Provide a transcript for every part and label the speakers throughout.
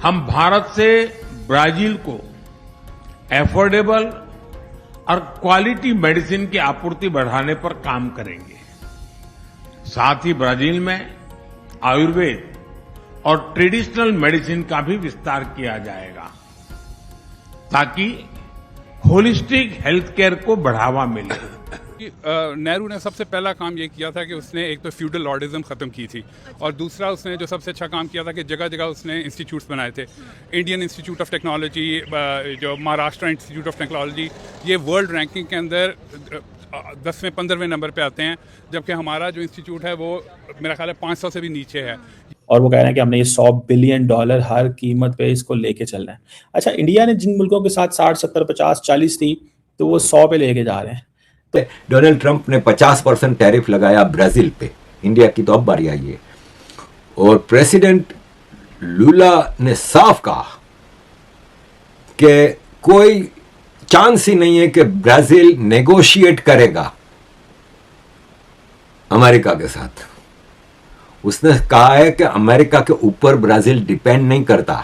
Speaker 1: हम भारत से ब्राजील को एफोर्डेबल और क्वालिटी मेडिसिन की आपूर्ति बढ़ाने पर काम करेंगे। साथ ही ब्राजील में आयुर्वेद और ट्रेडिशनल मेडिसिन का भी विस्तार किया जाएगा ताकि होलिस्टिक हेल्थ केयर को बढ़ावा मिले।
Speaker 2: नेहरू ने सबसे पहला काम ये किया था कि उसने एक तो फ्यूडल लॉर्डिज्म ख़त्म की थी और दूसरा उसने जो सबसे अच्छा काम किया था कि जगह जगह उसने इंस्टीट्यूट्स बनाए थे। इंडियन इंस्टीट्यूट ऑफ टेक्नोलॉजी, जो महाराष्ट्र इंस्टीट्यूट ऑफ टेक्नोलॉजी, ये वर्ल्ड रैंकिंग के अंदर 10वें 15वें नंबर पे आते हैं, जबकि हमारा जो इंस्टीट्यूट है वो मेरा ख्याल है 500 से भी नीचे है।
Speaker 3: और वो कह रहे हैं कि हमने ये $100 बिलियन हर कीमत पे इसको लेके चलना है। अच्छा, इंडिया ने जिन मुल्कों के साथ 60, 70, 50, 40 थी, तो वो 100 पे लेके जा रहे हैं।
Speaker 4: तो डोनाल्ड ट्रंप ने 50% टैरिफ लगाया ब्राजील पे। इंडिया की तो अब बारी आई है और प्रेसिडेंट लूला ने साफ कहा कि कोई चांस ही नहीं है कि ब्राजील नेगोशिएट करेगा अमेरिका के साथ। उसने कहा है कि अमेरिका के ऊपर ब्राजील डिपेंड नहीं करता।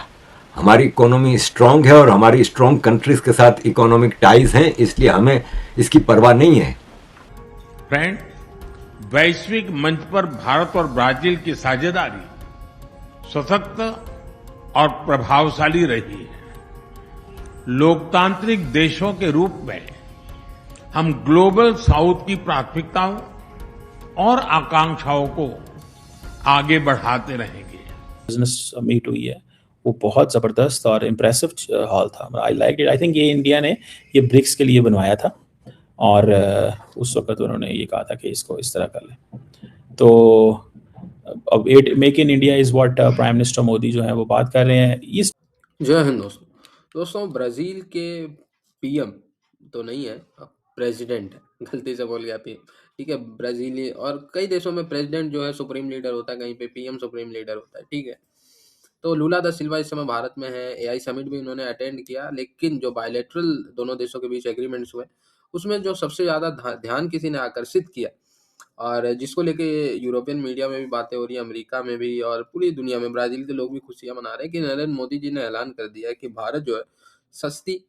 Speaker 4: हमारी इकोनॉमी स्ट्रांग है और हमारी स्ट्रांग कंट्रीज के साथ इकोनॉमिक टाइज हैं, इसलिए हमें इसकी परवाह नहीं है।
Speaker 1: फ्रेंड, वैश्विक मंच पर भारत और ब्राजील की साझेदारी सशक्त और प्रभावशाली रही है। लोकतांत्रिक देशों के रूप में हम ग्लोबल साउथ की प्राथमिकताओं और आकांक्षाओं को आगे बढ़ाते रहेंगे।
Speaker 3: बिजनेस मीट हुई है, वो बहुत ज़बरदस्त और इम्प्रेसिव हॉल था। I like it. I think ये इंडिया ने ये ब्रिक्स के लिए बनवाया था और उस वक्त उन्होंने ये कहा था कि इसको इस तरह कर लें। तो अब make in India is what prime minister Modi जो है वो बात कर रहे हैं। इस
Speaker 5: जय हिंद दोस्तों, ब्राज़ील के पीएम तो नहीं है, प्रेसिडेंट है, गलती से बोल गया पीएम। ठीक है, ब्राज़ीली और कई देशों में प्रेसिडेंट जो है सुप्रीम लीडर होता है, कहीं पे पीएम सुप्रीम लीडर होता है। ठीक है, तो लूला दा सिल्वा इस समय भारत में है। एआई समिट भी उन्होंने अटेंड किया, लेकिन जो बायलैटरल दोनों देशों के बीच एग्रीमेंट्स हुए उसमें जो सबसे ज़्यादा ध्यान किसी ने आकर्षित किया और जिसको लेके यूरोपियन मीडिया में भी बातें हो रही हैं, अमेरिका में भी और पूरी दुनिया में ब्राज़ील के लोग भी खुशियां मना रहे हैं कि नरेंद्र मोदी जी ने ऐलान कर दिया है कि भारत जो है सस्ती,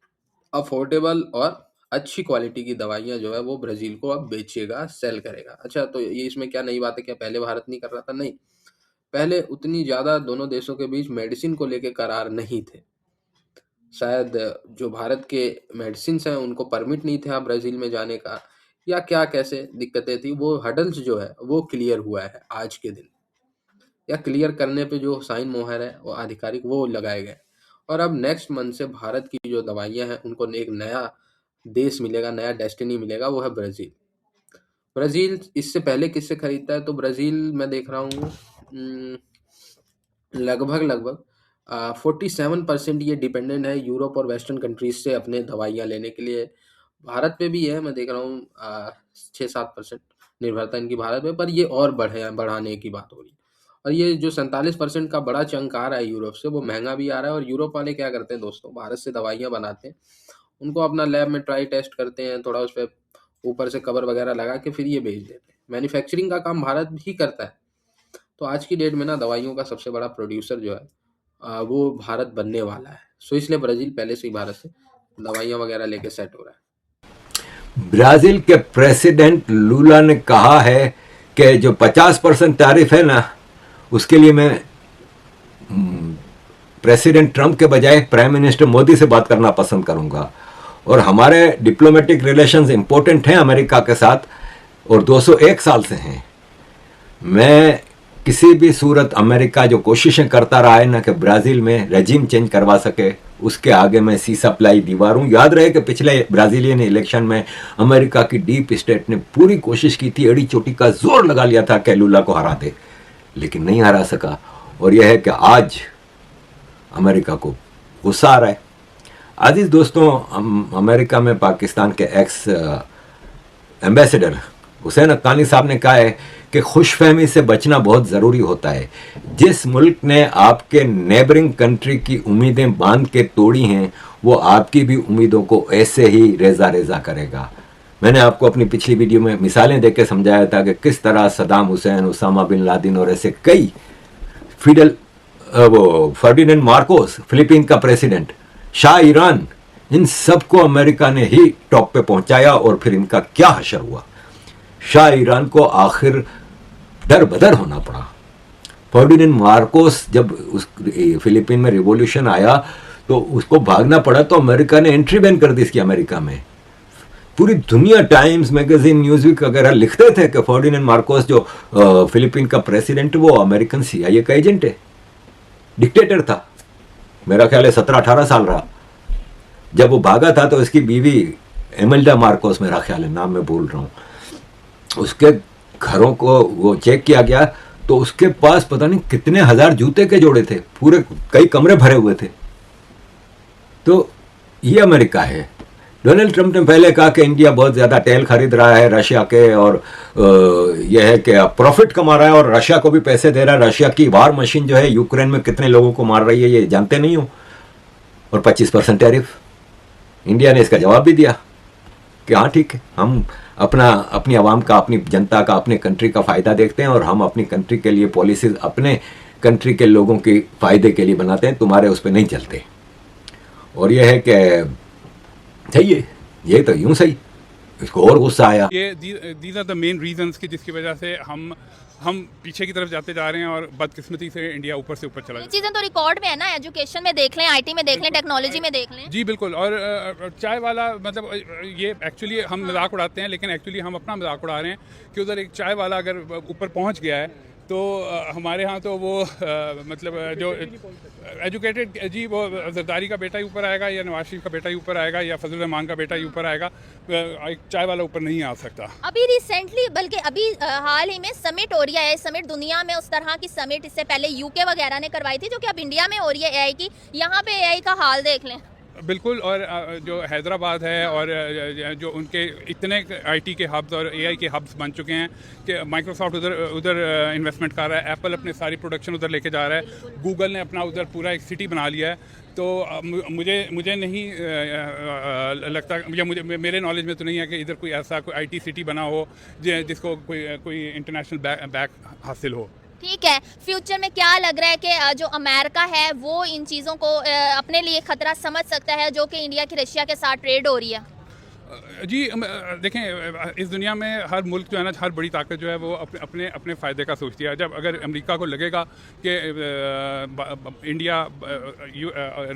Speaker 5: अफोर्डेबल और अच्छी क्वालिटी की दवाइयाँ जो है वो ब्राज़ील को अब बेचेगा, सेल करेगा। अच्छा, तो ये इसमें क्या नई बात है? क्या पहले भारत नहीं कर रहा था? नहीं, पहले उतनी ज़्यादा दोनों देशों के बीच मेडिसिन को लेके करार नहीं थे। शायद जो भारत के मेडिसिन हैं उनको परमिट नहीं था ब्राज़ील में जाने का, या क्या कैसे दिक्कतें थी, वो हडल्स जो है वो क्लियर हुआ है आज के दिन, या क्लियर करने पे जो साइन मोहर है वो आधिकारिक वो लगाए गए। और अब नेक्स्ट मंथ से भारत की जो दवाइयाँ हैं उनको एक नया देश मिलेगा, नया डेस्टिनी मिलेगा, वो है ब्राज़ील। ब्राज़ील इससे पहले किससे खरीदता है? तो ब्राज़ील मैं देख रहा हूँ लगभग 47% ये डिपेंडेंट है यूरोप और वेस्टर्न कंट्रीज से अपने दवाइयाँ लेने के लिए। भारत पे भी है, मैं देख रहा हूँ 6-7% निर्भरता इनकी भारत पे, पर ये और बढ़ाने की बात हो रही है। और ये जो 47% का बड़ा चंक आ रहा है यूरोप से, वो महंगा भी आ रहा है। और यूरोप वाले क्या करते हैं दोस्तों, भारत से दवाइयाँ बनाते हैं, उनको अपना लैब में ट्राई टेस्ट करते हैं, थोड़ा उस पर ऊपर से कवर वगैरह लगा के फिर ये बेच देते हैं। मैन्युफैक्चरिंग का काम भारत भी करता है। तो आज की डेट में ना दवाइयों का सबसे बड़ा प्रोड्यूसर जो है वो भारत बनने वाला है। सो इसलिए ब्राज़ील पहले से ही भारत से दवाइयाँ वगैरह लेके सेट हो रहा है।
Speaker 4: ब्राजील के प्रेसिडेंट लूला ने कहा है कि जो 50% टैरिफ है ना, उसके लिए मैं प्रेसिडेंट ट्रंप के बजाय प्राइम मिनिस्टर मोदी से बात करना पसंद करूंगा। और हमारे डिप्लोमेटिक रिलेशंस इंपॉर्टेंट हैं अमेरिका के साथ और 201 साल से हैं। मैं किसी भी सूरत अमेरिका जो कोशिशें करता रहा है ना कि ब्राज़ील में रेजिम चेंज करवा सके, उसके आगे मैं सीसा प्लाई दीवार हूँ। याद रहे कि पिछले ब्राज़ीलियन इलेक्शन में अमेरिका की डीप स्टेट ने पूरी कोशिश की थी, एड़ी चोटी का जोर लगा लिया था कि लूला को हरा दे, लेकिन नहीं हरा सका। और यह है कि आज अमेरिका को गुस्सा आ रहा है। आजिज़ दोस्तों, अमेरिका में पाकिस्तान के एक्स एम्बेसडर हुसैन हक्कानी साहब ने कहा है कि खुशफहमी से बचना बहुत ज़रूरी होता है। जिस मुल्क ने आपके नेबरिंग कंट्री की उम्मीदें बांध के तोड़ी हैं, वो आपकी भी उम्मीदों को ऐसे ही रेजा रेजा करेगा। मैंने आपको अपनी पिछली वीडियो में मिसालें देकर समझाया था कि किस तरह सद्दाम हुसैन, उसामा बिन लादेन और ऐसे कई फिडल वो फर्डिनेंड मार्कोस फिलीपीन का प्रेसिडेंट, शाह ईरान, इन सबको अमेरिका ने ही टॉप पे पहुंचाया। और फिर इनका क्या हशर हुआ, शाह ईरान को आखिर दर बदर होना पड़ा। फर्डिनेंड मार्कोस जब उस फिलीपीन में रिवॉल्यूशन आया तो उसको भागना पड़ा, तो अमेरिका ने एंट्री बैन कर दी इसकी अमेरिका में। पूरी दुनिया, टाइम्स मैगजीन, न्यूज़वीक वगैरह लिखते थे कि फर्डिनेंड मार्कोस जो फिलीपीन का प्रेसिडेंट, वो अमेरिकन CIA का एजेंट है, डिक्टेटर था। मेरा ख्याल है 17-18 साल रहा। जब वो भागा था तो इसकी बीवी एमेल्डा मार्कोस, मेरा ख्याल है, नाम मैं भूल रहा हूँ, उसके घरों को वो चेक किया गया तो उसके पास पता नहीं कितने हजार जूते के जोड़े थे, पूरे कई कमरे भरे हुए थे। तो ये अमेरिका है। डोनाल्ड ट्रंप ने पहले कहा कि इंडिया बहुत ज़्यादा तेल खरीद रहा है रशिया के, और यह है कि प्रॉफिट कमा रहा है और रशिया को भी पैसे दे रहा है। रशिया की वार मशीन जो है यूक्रेन में कितने लोगों को मार रही है ये जानते नहीं हो, और 25% टैरिफ। इंडिया ने इसका जवाब भी दिया कि हाँ ठीक है, हम अपनी आवाम का, अपनी जनता का, अपने कंट्री का फ़ायदा देखते हैं और हम अपनी कंट्री के लिए पॉलिसीज़ अपने कंट्री के लोगों के फ़ायदे के लिए बनाते हैं, तुम्हारे उस पर नहीं चलते। और यह है कि सही है, ये तो यूं सही, इसको और गुस्सा आया।
Speaker 2: ये these are the main reasons कि जिसकी वजह से हम पीछे की तरफ जाते जा रहे हैं और बदकिस्मती से इंडिया ऊपर से ऊपर चला
Speaker 6: ये चीजें तो रिकॉर्ड में है ना, एजुकेशन में देख लें, IT में देख लें, टेक्नोलॉजी में देख लें।
Speaker 2: जी बिल्कुल। और चाय वाला, मतलब ये एक्चुअली हम मजाक उड़ाते हैं, लेकिन एक्चुअली हम अपना मजाक उड़ा रहे हैं कि उधर एक चाय वाला अगर ऊपर पहुंच गया है तो हमारे यहाँ तो वो मतलब जो एजुकेटेड जी, वो जरदारी का बेटा ही ऊपर आएगा, या नवाज शरीफ का बेटा ही ऊपर आएगा, या फजल रहमान का बेटा ही ऊपर आएगा। एक चाय वाला ऊपर नहीं आ सकता।
Speaker 6: अभी रिसेंटली, बल्कि अभी हाल ही में समिट हो रही है। समिट दुनिया में उस तरह की समिट इससे पहले UK वगैरह ने करवाई थी, जो कि अब इंडिया में हो रही है AI की। यहाँ पे AI का हाल देख लें।
Speaker 2: बिल्कुल। और जो हैदराबाद है और जो उनके इतने IT के हब्स और AI के हब्स बन चुके हैं कि माइक्रोसॉफ्ट उधर इन्वेस्टमेंट कर रहा है, एप्पल अपने सारी प्रोडक्शन उधर लेके जा रहा है, गूगल ने अपना उधर पूरा एक सिटी बना लिया है। तो मुझे नहीं लगता, या मेरे नॉलेज में तो नहीं है कि इधर कोई ऐसा कोई IT सिटी बना हो जिसको कोई इंटरनेशनल बैक हासिल हो।
Speaker 6: ठीक है, फ्यूचर में क्या लग रहा है कि जो अमेरिका है वो इन चीज़ों को अपने लिए खतरा समझ सकता है, जो कि इंडिया की रशिया के साथ ट्रेड हो रही है?
Speaker 2: जी देखें, इस दुनिया में हर मुल्क जो है ना, हर बड़ी ताकत जो है वो अपने फ़ायदे का सोचती है। जब अगर अमेरिका को लगेगा कि इंडिया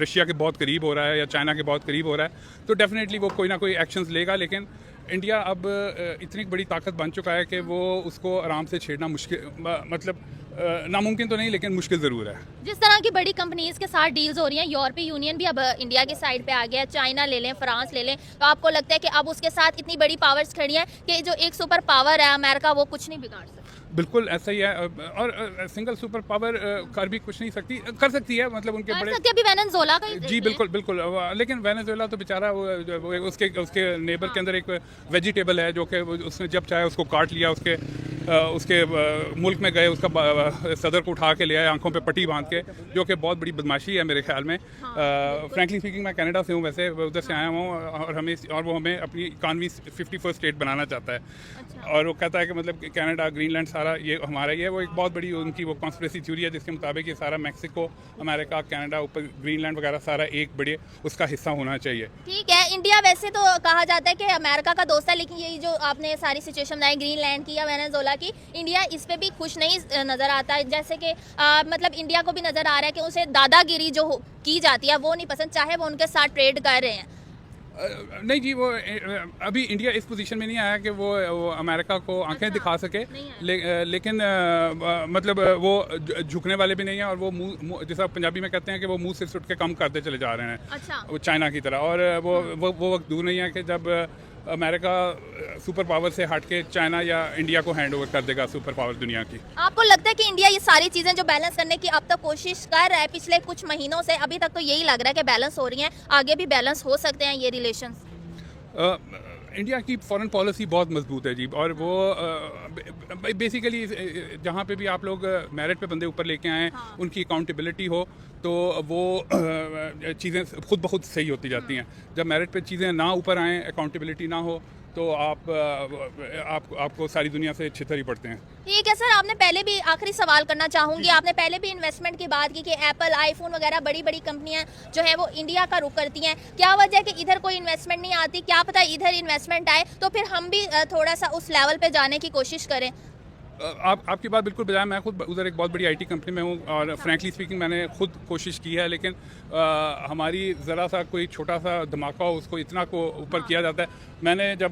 Speaker 2: रशिया के बहुत करीब हो रहा है या चाइना के बहुत करीब हो रहा है, तो डेफिनेटली वो कोई ना कोई एक्शंस लेगा। लेकिन इंडिया अब इतनी बड़ी ताकत बन चुका है कि वो उसको आराम से छेड़ना मुश्किल, मतलब नामुमकिन तो नहीं, लेकिन मुश्किल ज़रूर है।
Speaker 6: जिस तरह की बड़ी कंपनीज के साथ डील्स हो रही हैं, यूरोपीय यूनियन भी अब इंडिया की साइड पे आ गया है, चाइना ले लें, फ्रांस ले लें, तो आपको लगता है कि अब उसके साथ इतनी बड़ी पावर्स खड़ी हैं कि जो एक सुपर पावर है अमेरिका, वो कुछ नहीं बिगाड़ सकता?
Speaker 2: बिल्कुल ऐसा ही है। और सिंगल सुपर पावर कर भी कुछ नहीं सकती, कर सकती है, मतलब उनके बड़े
Speaker 6: अभी वेनेजुएला का ही
Speaker 2: जी बिल्कुल। लेकिन वेनेजुएला तो बेचारा वो उसके नेबर के अंदर एक वेजिटेबल है, जो कि उसने जब चाहे उसको काट लिया, उसके मुल्क में गए, उसका सदर को उठा के ले आए आंखों पे पट्टी बांध के, जो कि बहुत बड़ी बदमाशी है मेरे ख्याल में। फ्रैंकली स्पीकिंग, मैं कनाडा से हूँ, वैसे उधर से आया हूँ, और वो हमें अपनी इकानवी 51st स्टेट बनाना चाहता है। और वो कहता है कि मतलब कनाडा, ग्रीनलैंड सारा ये हमारा ही है। वो एक बहुत बड़ी उनकी वो कॉन्स्पिरेसी थ्योरी है, जिसके मुताबिक ये सारा मैक्सिको, अमेरिका, कनाडा, ऊपर ग्रीनलैंड वगैरह सारा एक बड़े उसका हिस्सा होना चाहिए।
Speaker 6: ठीक है, इंडिया वैसे तो कहा जाता है कि अमेरिका का दोस्त है, लेकिन यही जो आपने सारी सिचुएशन बनाई ग्रीनलैंड की या वेनेजुएला की, इंडिया इस पे भी खुश नहीं नज़र आता है। जैसे कि मतलब इंडिया को भी नज़र आ रहा है कि उसे दादागिरी जो की जाती है वो नहीं पसंद, चाहे वो उनके साथ ट्रेड कर रहे हैं।
Speaker 2: नहीं जी, वो अभी इंडिया इस पोजीशन में नहीं आया कि वो अमेरिका को आंखें दिखा सके, लेकिन मतलब वो झुकने वाले भी नहीं है, और वो मुंह, जैसा पंजाबी में कहते हैं कि वो मुंह से सुट के कम करते चले जा रहे हैं, वो चाइना की तरह। और वो वक्त दूर नहीं है कि जब अमेरिका सुपर पावर से हट के चाइना या इंडिया को हैंड ओवर कर देगा सुपर पावर दुनिया की। आपको
Speaker 6: लगता है कि इंडिया ये सारी चीज़ें जो बैलेंस करने की अब तक कोशिश कर रहा है पिछले कुछ महीनों से, अभी तक तो यही लग रहा है कि बैलेंस हो रही हैं, आगे भी बैलेंस हो सकते हैं ये रिलेशंस?
Speaker 2: इंडिया की फॉरेन पॉलिसी बहुत मजबूत है जी, और वो बेसिकली जहाँ पे भी आप लोग मेरिट पे बंदे ऊपर लेके आएँ, उनकी अकाउंटेबिलिटी हो, तो वो चीज़ें खुद ब खुद सही होती जाती हैं। जब मेरिट पे चीज़ें ना ऊपर आएँ, अकाउंटेबिलिटी ना हो, तो आपको सारी दुनिया से छितर ही पड़ते हैं।
Speaker 6: ठीक है सर, आपने पहले भी आखिरी सवाल करना चाहूंगी, आपने पहले भी इन्वेस्टमेंट की बात की कि एप्पल, आईफोन वगैरह बड़ी बड़ी कंपनियां जो है वो इंडिया का रुख करती हैं। क्या वजह है कि इधर कोई इन्वेस्टमेंट नहीं आती? क्या पता इधर इन्वेस्टमेंट आए तो फिर हम भी थोड़ा सा उस लेवल पे जाने की कोशिश करें।
Speaker 2: आपकी बात बिल्कुल बजाय, मैं खुद उधर एक बहुत बड़ी आईटी कंपनी में हूँ और फ्रैंकली स्पीकिंग मैंने खुद कोशिश की है, लेकिन हमारी ज़रा सा कोई छोटा सा धमाका हो उसको इतना को ऊपर किया जाता है। मैंने जब